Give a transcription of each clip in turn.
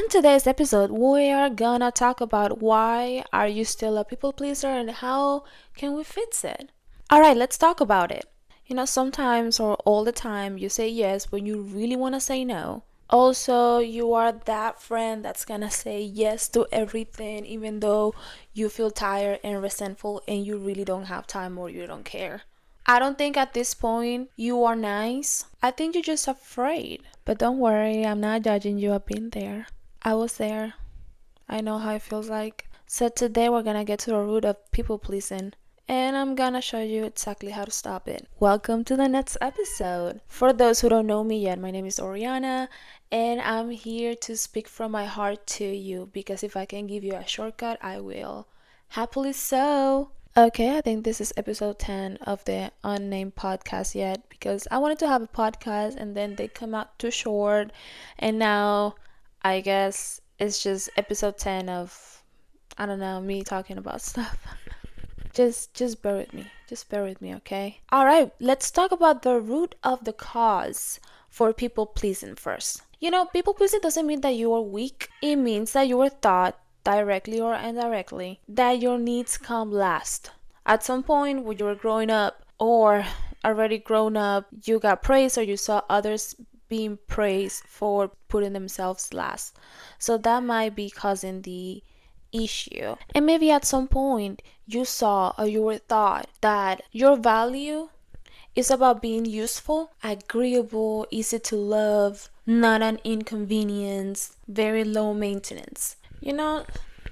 On today's episode, we are gonna talk about why are you still a people pleaser and how can we fix it. Alright, let's talk about it. Sometimes or all the time you say yes when you really want to say no. Also, you are that friend that's gonna say yes to everything even though you feel tired and resentful and you really don't have time or you don't care. I don't think at this point you are nice. I think you're just afraid. But don't worry, I'm not judging you. I've been there. I was there. I know how it feels like. So today we're gonna get to the root of people pleasing. And I'm gonna show you exactly how to stop it. Welcome to the next episode. For those who don't know me yet, my name is Oriana, and I'm here to speak from my heart to you because if I can give you a shortcut, I will. Happily so. Okay, I think this is episode 10 of the unnamed podcast yet because I wanted to have a podcast and then they come out too short, and now I guess it's just episode 10 of, I don't know, me talking about stuff. Just bear with me. Just bear with me, okay? All right, let's talk about the root of the cause for people pleasing first. People pleasing doesn't mean that you are weak. It means that you were taught, directly or indirectly, that your needs come last. At some point when you were growing up or already grown up, you got praised or you saw others being praised for putting themselves last. So that might be causing the issue. And maybe at some point you saw or you were taught that your value is about being useful, agreeable, easy to love, not an inconvenience, very low maintenance.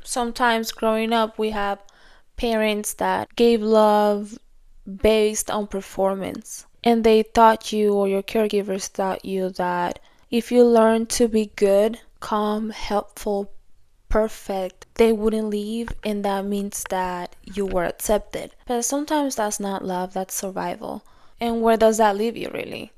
Sometimes growing up we have parents that gave love based on performance. And they taught you, or your caregivers taught you, that if you learn to be good, calm, helpful, perfect, they wouldn't leave, and that means that you were accepted. But sometimes that's not love, that's survival. And where does that leave you, really?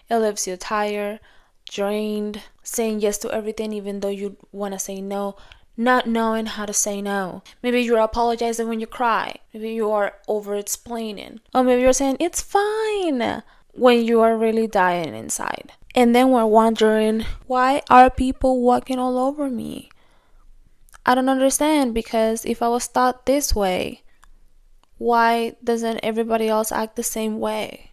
It leaves you tired, drained, saying yes to everything even though you want to say no, not knowing how to say no. Maybe you're apologizing when you cry. Maybe you are over explaining. Or maybe you're saying it's fine when you are really dying inside. And then we're wondering, why are people walking all over me? I don't understand, because if I was taught this way, why doesn't everybody else act the same way?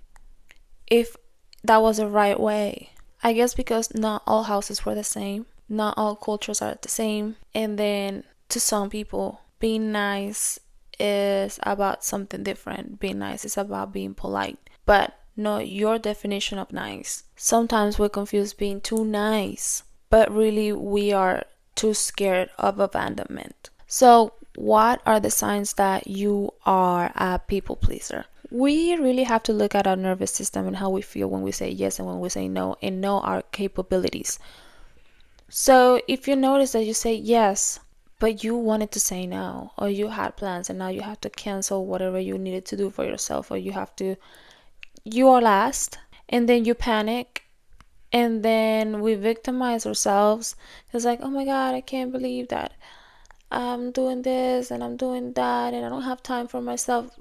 If that was the right way. I guess because not all houses were the same. Not all cultures are the same. And then to some people, being nice is about something different. Being nice is about being polite. But not your definition of nice. Sometimes we confuse being too nice, but really we are too scared of abandonment. So what are the signs that you are a people pleaser? We really have to look at our nervous system and how we feel when we say yes and when we say no, and know our capabilities. So if you notice that you say yes, but you wanted to say no, or you had plans and now you have to cancel whatever you needed to do for yourself, or you are last, and then you panic, and then we victimize ourselves. It's like, oh my God, I can't believe that I'm doing this and I'm doing that and I don't have time for myself,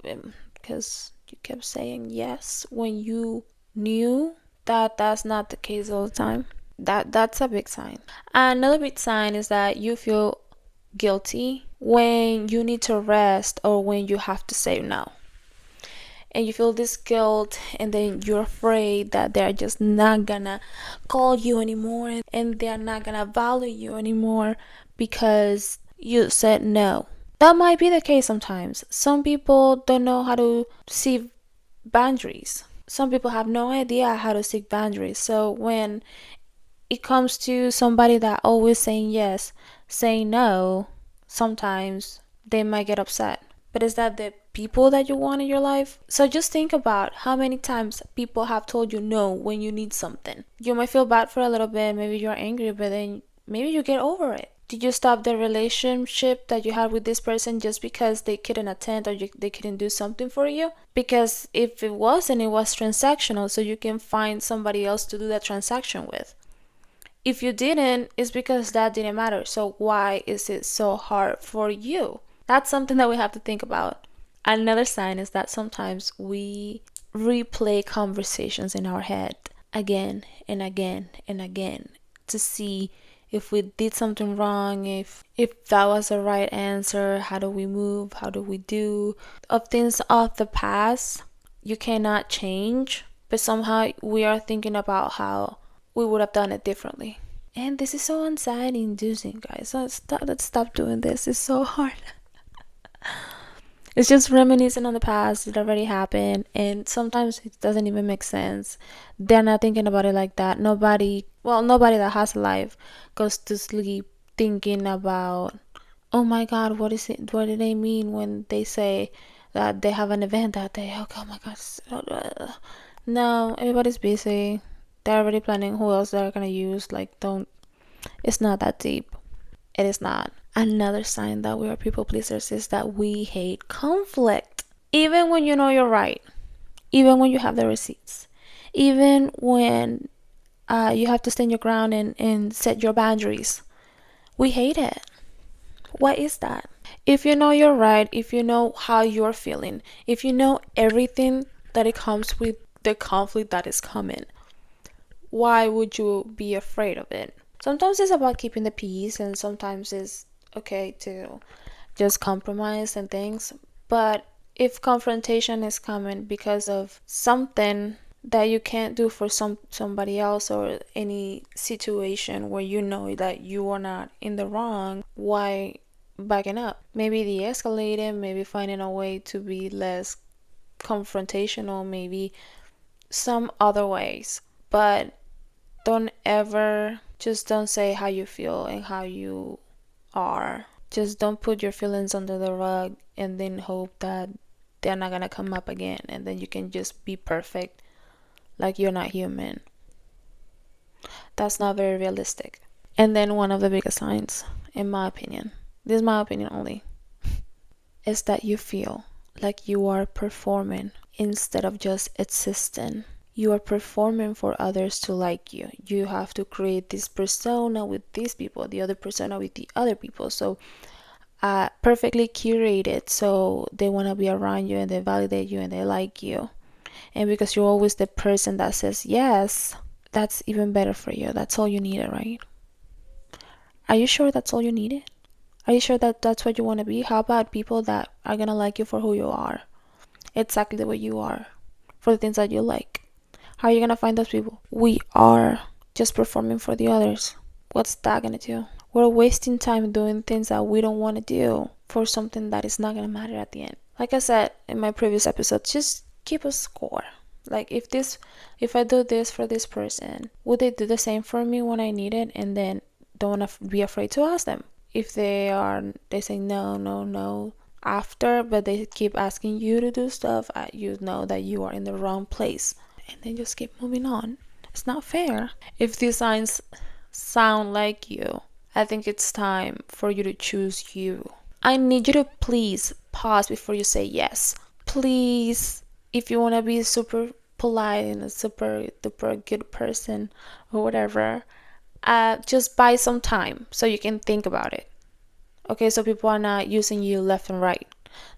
because you kept saying yes when you knew that that's not the case all the time. That's a big sign. Another big sign is that you feel guilty when you need to rest or when you have to say no. And you feel this guilt, and then you're afraid that they're just not gonna call you anymore and they're not gonna value you anymore because you said no. That might be the case sometimes. Some people don't know how to see boundaries. Some people have no idea how to seek boundaries. So when it comes to somebody that always saying yes, saying no, sometimes they might get upset. But is that the people that you want in your life? So just think about how many times people have told you no when you need something. You might feel bad for a little bit, maybe you're angry, but then maybe you get over it. Did you stop the relationship that you had with this person just because they couldn't attend or they couldn't do something for you? Because if it wasn't, it was transactional, so you can find somebody else to do that transaction with. If you didn't, it's because that didn't matter. So why is it so hard for you? That's something that we have to think about. Another sign is that sometimes we replay conversations in our head again and again and again to see if we did something wrong, if that was the right answer, how do we move, how do we do, of things of the past you cannot change, but somehow we are thinking about how we would have done it differently. And this is so anxiety inducing, guys. So let's stop doing this. It's so hard. It's just reminiscing on the past. It already happened, and sometimes it doesn't even make sense. They're not thinking about it like that. Nobody that has a life goes to sleep thinking about, oh my God, what is it? What do they mean when they say that they have an event that day? Oh my God. No, everybody's busy. They're already planning who else they're gonna use. Like, don't. It's not that deep. It is not. Another sign that we are people pleasers is that we hate conflict. Even when you know you're right, even when you have the receipts, even when you have to stand your ground and set your boundaries, we hate it. What is that? If you know you're right, if you know how you're feeling, if you know everything that it comes with the conflict that is coming, why would you be afraid of it? Sometimes it's about keeping the peace, and sometimes it's okay to just compromise and things. But if confrontation is coming because of something that you can't do for somebody else, or any situation where you know that you are not in the wrong, why backing up? Maybe de-escalating, maybe finding a way to be less confrontational, maybe some other ways. But don't say how you feel and how you are. Just don't put your feelings under the rug and then hope that they're not gonna come up again, and then you can just be perfect like you're not human. That's not very realistic. And then one of the biggest signs, in my opinion, this is my opinion only, is that you feel like you are performing instead of just existing. You are performing for others to like you. You have to create this persona with these people, the other persona with the other people. So perfectly curated, so they want to be around you and they validate you and they like you. And because you're always the person that says yes, that's even better for you. That's all you needed, right? Are you sure that's all you needed? Are you sure that that's what you want to be? How about people that are gonna like you for who you are, exactly the way you are, for the things that you like? How are you gonna find those people? We are just performing for the others. What's that gonna do? We're wasting time doing things that we don't want to do for something that is not gonna matter at the end. Like I said in my previous episode, just keep a score. Like, if I do this for this person, would they do the same for me when I need it? And then don't be afraid to ask them. If they say no, no, no after, but they keep asking you to do stuff, you know that you are in the wrong place, and then just keep moving on. It's not fair. If these signs sound like you, I think it's time for you to choose you. I need you to please pause before you say yes. Please, if you want to be super polite and a super duper good person or whatever, just buy some time so you can think about it. Okay, so people are not using you left and right.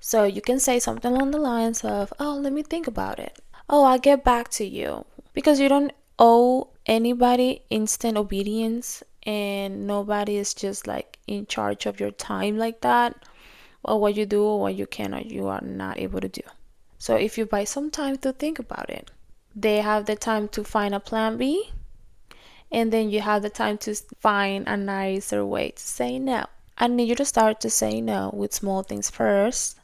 So you can say something along the lines of, oh, let me think about it. Oh, I'll get back to you. Because you don't owe anybody instant obedience, and nobody is just like in charge of your time like that, or what you do or what you can or you are not able to do. So if you buy some time to think about it, they have the time to find a plan B, and then you have the time to find a nicer way to say no. I need you to start to say no with small things first.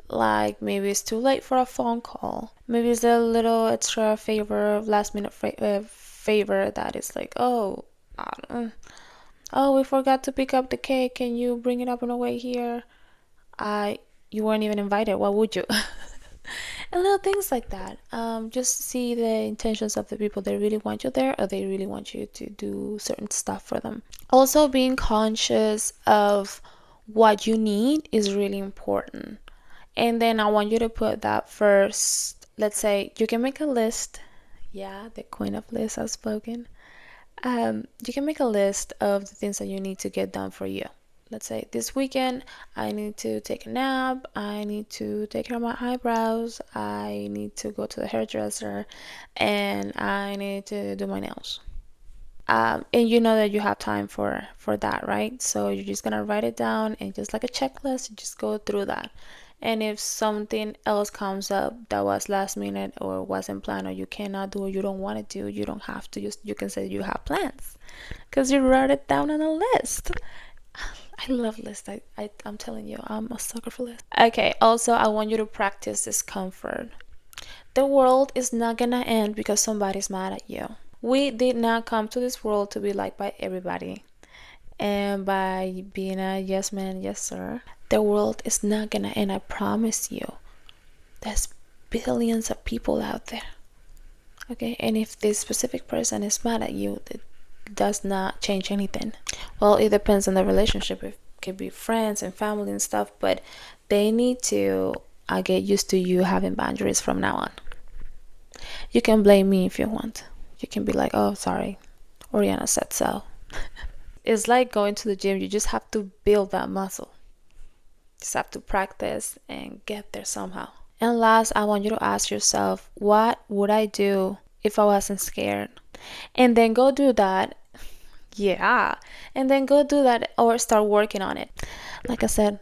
Like, maybe it's too late for a phone call. Maybe it's a little extra favor, last minute favor that is like, oh, oh, we forgot to pick up the cake. Can you bring it up on the way here? You weren't even invited. Why would you? And little things like that. Just see the intentions of the people. They really want you there, or they really want you to do certain stuff for them. Also, being conscious of what you need is really important. And then I want you to put that first. Let's say you can make a list. Yeah, the queen of lists has spoken. You can make a list of the things that you need to get done for you. Let's say this weekend I need to take a nap, I need to take care of my eyebrows, I need to go to the hairdresser, and I need to do my nails. And you know that you have time for that, right? So you're just gonna write it down and just like a checklist, you just go through that. And if something else comes up that was last minute or wasn't planned or you cannot do or you don't want to do, you don't have to. Just you can say you have plans because you wrote it down on a list. I love lists. I'm telling you, I'm a sucker for lists. Okay, also, I want you to practice discomfort. The world is not gonna end because somebody's mad at you. We did not come to this world to be liked by everybody and by being a yes man, yes sir. The world is not gonna end, I promise you. There's billions of people out there. Okay, and if this specific person is mad at you, it does not change anything. Well, it depends on the relationship. It could be friends and family and stuff, but they need to get used to you having boundaries from now on. You can blame me if you want. You can be like, oh, sorry, Oriana said so. It's like going to the gym. You just have to build that muscle. Just have to practice and get there somehow. And last, I want you to ask yourself, what would I do if I wasn't scared? And then go do that. Yeah. And then go do that or start working on it. Like I said,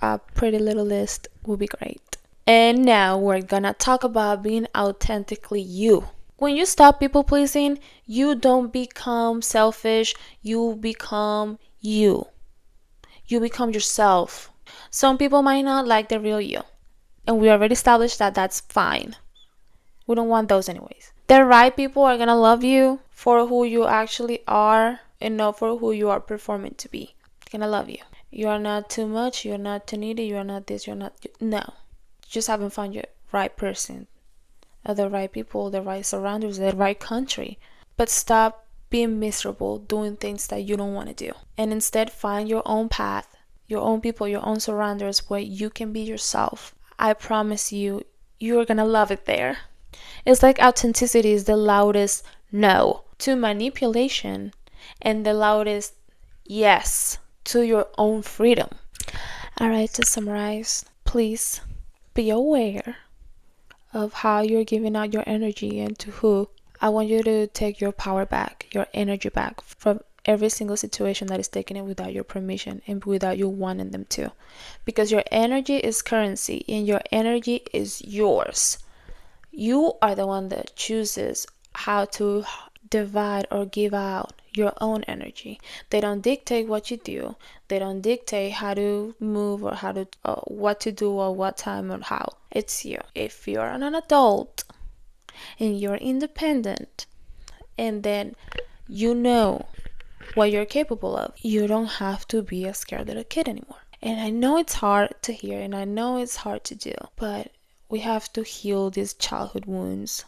a pretty little list would be great. And now we're gonna talk about being authentically you. When you stop people pleasing, you don't become selfish, you become you. You become yourself. Some people might not like the real you, and we already established that that's fine. We don't want those anyways. The right people are gonna love you for who you actually are and not for who you are performing to be. They're gonna love you. You are not too much, you're not too needy, you're not this, you're not. No. You just haven't found your right person, the right people, the right surroundings, the right country. But stop being miserable doing things that you don't want to do. And instead find your own path, your own people, your own surroundings where you can be yourself. I promise you, you're gonna love it there. It's like authenticity is the loudest no to manipulation and the loudest yes to your own freedom. Alright, to summarize, please be aware of how you're giving out your energy and to who. I want you to take your power back, your energy back from every single situation that is taken in without your permission and without you wanting them to. Because your energy is currency and your energy is yours. You are the one that chooses how to divide or give out your own energy. They don't dictate what you do. They don't dictate how to move or how to what to do or what time or how. It's you. If you're an adult and you're independent and then you know what you're capable of, you don't have to be a scared little kid anymore. And I know it's hard to hear and I know it's hard to do, but we have to heal these childhood wounds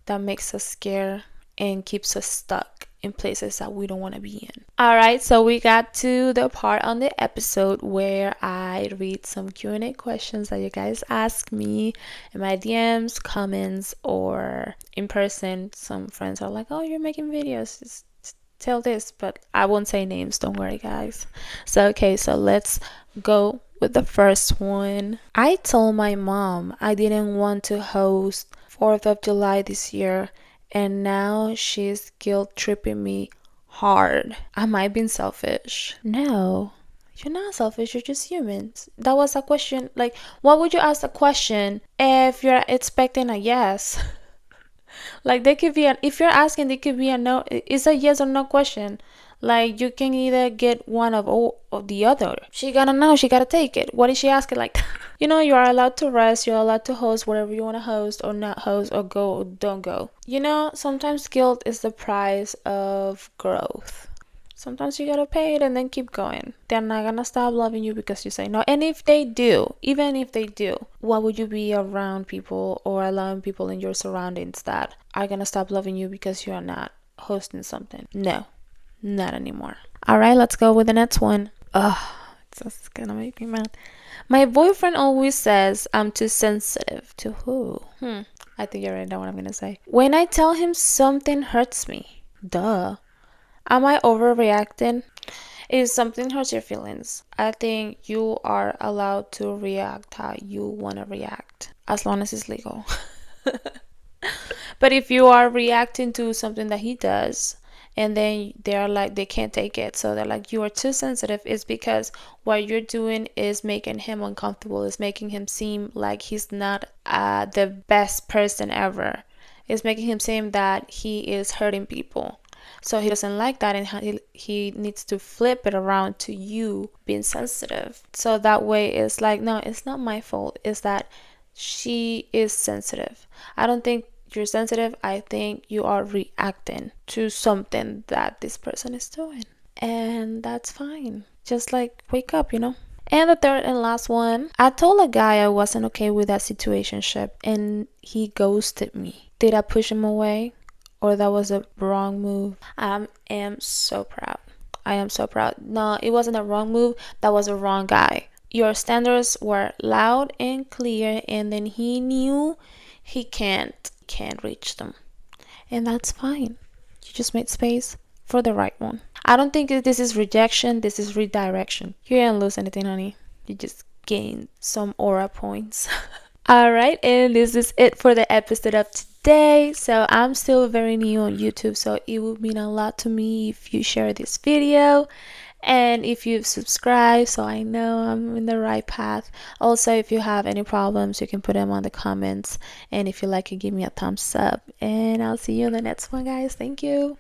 that makes us scared and keeps us stuck in places that we don't want to be in. Alright, so we got to the part on the episode where I read some Q&A questions that you guys ask me in my DMs, comments, or in person. Some friends are like, oh, you're making videos, just tell this, but I won't say names, don't worry guys. So let's go with the first one. I told my mom I didn't want to host 4th of July this year, and now she's guilt tripping me hard. Am I being selfish? No, you're not selfish, you're just human. That was a question. Like, what would you ask a question if you're expecting a yes? Like, they could be an, if you're asking, they could be a no. It's a yes or no question. Like, you can either get one of all of the other. She gotta know, she gotta take it. What is she asking? Like, you know, you are allowed to rest, you're allowed to host whatever you want to host or not host or go or don't go. You know, sometimes guilt is the price of growth. Sometimes you gotta pay it and then keep going. They're not gonna stop loving you because you say no. And if they do, even if they do, why would you be around people or allowing people in your surroundings that are gonna stop loving you because you are not hosting something? No, not anymore. Alright, let's go with the next one. Ugh, it's just gonna make me mad. My boyfriend always says I'm too sensitive. To who? I think you already know what I'm gonna say. When I tell him something hurts me. Duh. Am I overreacting? If something hurts your feelings, I think you are allowed to react how you want to react, as long as it's legal. But if you are reacting to something that he does and then they're like they can't take it, so they're like, you are too sensitive. It's because what you're doing is making him uncomfortable, is making him seem like he's not the best person ever. It's making him seem that he is hurting people, so he doesn't like that, and he needs to flip it around to you being sensitive. So that way it's like, no, it's not my fault, it's that she is sensitive. I don't think you're sensitive. I think you are reacting to something that this person is doing. And that's fine. Just like wake up, you know? And the third and last one, I told a guy I wasn't okay with that situationship and he ghosted me. Did I push him away? Or that was a wrong move? I am so proud. I am so proud. No, it wasn't a wrong move. That was a wrong guy. Your standards were loud and clear, and then he knew he can't reach them, and that's fine. You just made space for the right one. I don't think this is rejection. This is redirection. You didn't lose anything, honey. You just gained some aura points. All right, and this is it for the episode of today. So I'm still very new on YouTube, so it would mean a lot to me if you share this video and if you've subscribed, so I know I'm in the right path. Also, if you have any problems, you can put them on the comments, and if you like it, give me a thumbs up, and I'll see you in the next one, guys. Thank you.